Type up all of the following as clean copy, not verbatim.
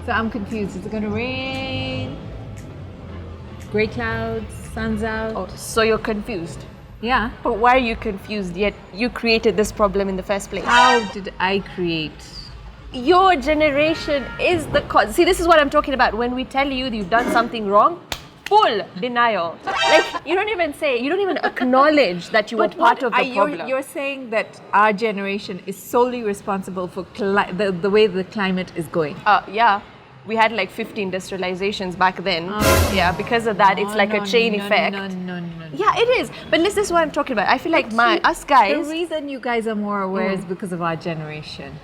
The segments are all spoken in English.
So I'm confused. Is it going to rain? Grey clouds, sun's out. Oh, so you're confused. Yeah. But why are you confused? Yet you created this problem in the first place. How did I create? Your generation is the cause. See, this is what I'm talking about. When we tell you you've done something wrong, full denial. Like, you don't even acknowledge that you were part of the problem. You're saying that our generation is solely responsible for the way the climate is going. Yeah. We had like 50 industrializations back then. Yeah, because of that, it's like a chain effect. No. Yeah, it is. But this is what I'm talking about. I feel like us guys... The reason you guys are more aware is because of our generation.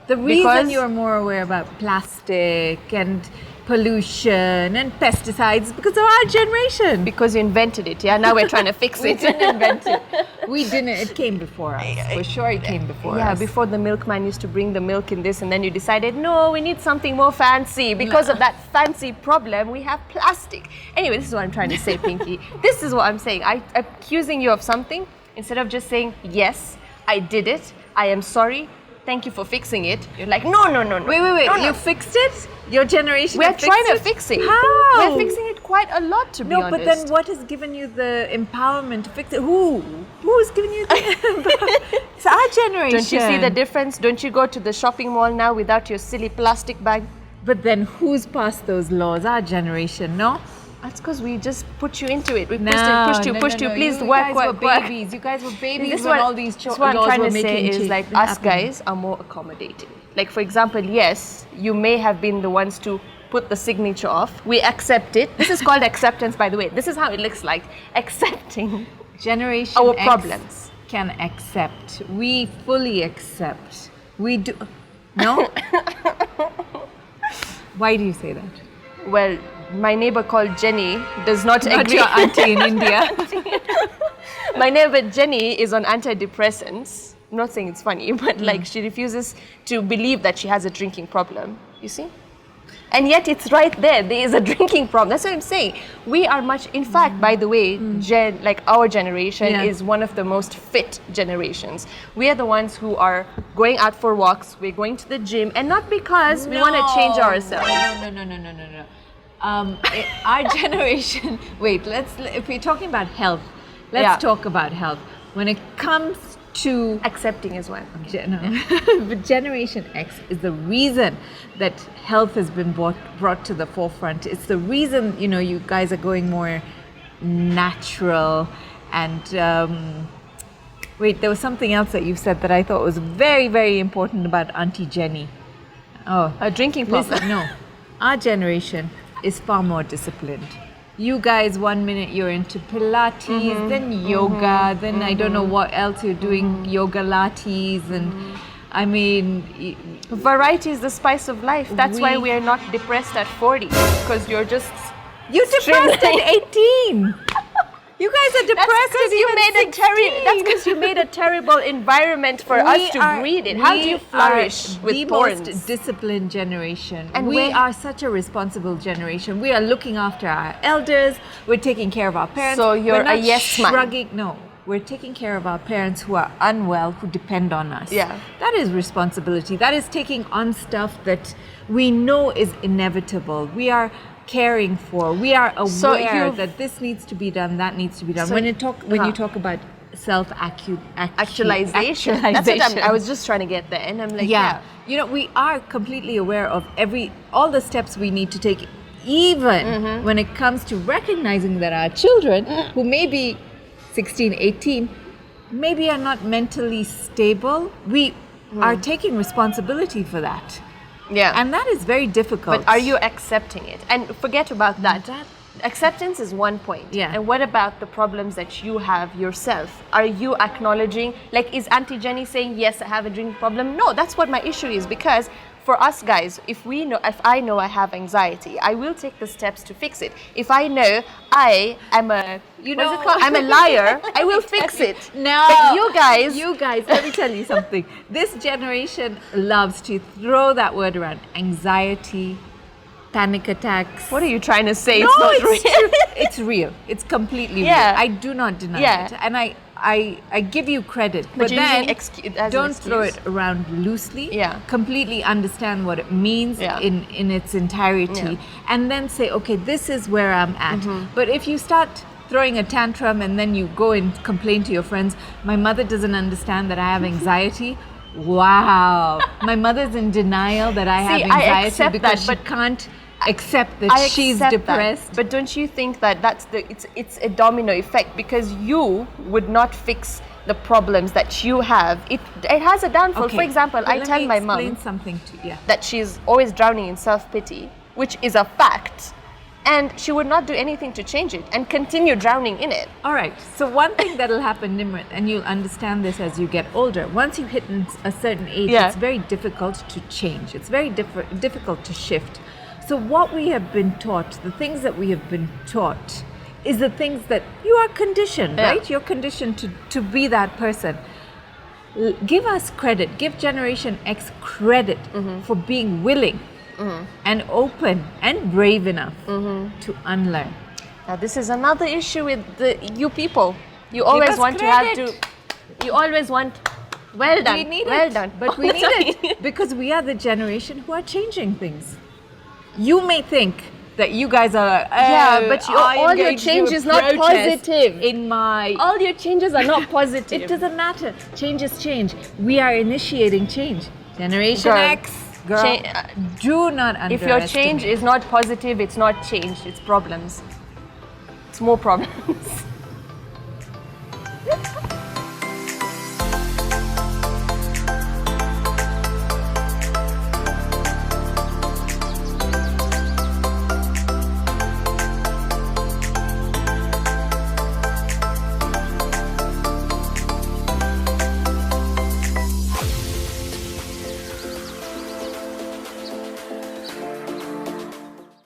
The reason you're more aware about plastic and pollution and pesticides is because of our generation. Because you invented it, yeah? Now we're trying to fix We it. didn't invent it. We didn't. It came before us. For sure it came before us. Yeah, before the milkman used to bring the milk in this, and then you decided, no, we need something more fancy. Because of that fancy problem, we have plastic. Anyway, this is what I'm trying to say, Pinky. This is what I'm saying. I'm accusing you of something, instead of just saying, yes, I did it, I am sorry, thank you for fixing it. You're like, no. Wait. No. You fixed it? Your generation We're trying to fix it. How? We're fixing it quite a lot, to be honest. No, but then what has given you the empowerment to fix it? Who's given you the empowerment? It's our generation. Don't you see the difference? Don't you go to the shopping mall now without your silly plastic bag? But then who's passed those laws? Our generation, no? That's because we just put you into it. We pushed you. Please you work. You guys were babies when all these what I'm laws trying were to say making is like us guys are more accommodating. Like, for example, yes, you may have been the ones to put the signature off. We accept it. This is called acceptance, by the way. This is how it looks like. Accepting Generation our X problems. can accept. We fully accept. We do. No? Why do you say that? Well, my neighbor called Jenny does not Not agree. your auntie in India. My neighbor Jenny is on antidepressants. I'm not saying it's funny, but like she refuses to believe that she has a drinking problem. You see? And yet it's right there. There is a drinking problem. That's what I'm saying. We are much, in fact, by the way, like our generation is one of the most fit generations. We are the ones who are going out for walks. We're going to the gym, and not because we want to change ourselves. No. Our generation. Wait. If we're talking about health, let's talk about health. When it comes to Accepting as well. but Generation X is the reason that health has been brought to the forefront. It's the reason, you guys are going more natural. And wait, there was something else that you said that I thought was very, very important about Auntie Jenny. Oh, A drinking problem. listen, no. Our generation is far more disciplined. You guys, 1 minute you're into Pilates, then yoga, then I don't know what else you're doing, yoga lattes, and I mean... Variety is the spice of life. That's why we are not depressed at 40, because you're just... You're depressed at 18! You guys are depressed at even 16! That's because you made a terrible environment for us to breed in. How do you flourish with thorns? The most disciplined generation. And we are such a responsible generation. We are looking after our elders. We're taking care of our parents. So you're we're not a yes man. No, we're taking care of our parents who are unwell, who depend on us. Yeah. That is responsibility. That is taking on stuff that we know is inevitable. We are caring for. We are aware that this needs to be done, that needs to be done. So when you talk about Actualization. That's what I was just trying to get there, and I'm like, we are completely aware of all the steps we need to take, even when it comes to recognizing that our children, who may be 16, 18, maybe are not mentally stable. We are taking responsibility for that. Yeah. And that is very difficult. But are you accepting it? And forget about that. Acceptance is one point. Yeah. And what about the problems that you have yourself? Are you acknowledging, like, is Auntie Jenny saying, yes, I have a drinking problem? No, that's what my issue is, because for us guys, if I know I have anxiety, I will take the steps to fix it. If I know I am I'm a liar, I will fix it. No. But you guys, let me tell you something. This generation loves to throw that word around. Anxiety, panic attacks. What are you trying to say? No, it's not real. It's real. It's completely real. I do not deny it. And I give you credit, But but you're then using as an don't throw excuse. it around loosely. Yeah. Completely understand what it means Yeah. in its entirety, and then say, okay, this is where I'm at. But if you start throwing a tantrum and then you go and complain to your friends, my mother doesn't understand that I have anxiety. Wow, my mother's in denial that I have See, I anxiety accept because that, she can't accept that I she's accept depressed. that. But don't you think that it's a domino effect, because you would not fix the problems that you have. It has a downfall. Okay, For example, but I let tell me my explain mom something to you. that she's always drowning in self-pity, which is a fact, and she would not do anything to change it and continue drowning in it. All right. So one thing that'll happen, Nimrat, and you'll understand this as you get older. Once you hit a certain age, Yeah. it's very difficult to change. It's very difficult to shift. So what we have been taught, the things that we have been taught, is the things that you are conditioned, Yeah. right? You're conditioned to be that person. Give us credit. Give Generation X credit for being willing and open and brave enough to unlearn. Now, this is another issue with you people. You always us want to credit. have to. You always want. Well done. We need well it, done. but we need it because we are the generation who are changing things. You may think that you guys are Yeah, but all your engaged change in is not protest positive. in my All your changes are not positive. it doesn't matter. Change is change. We are initiating change. Generation Girl. X, girl, Cha- do not underestimate. If your change is not positive, it's not change. It's problems. It's more problems.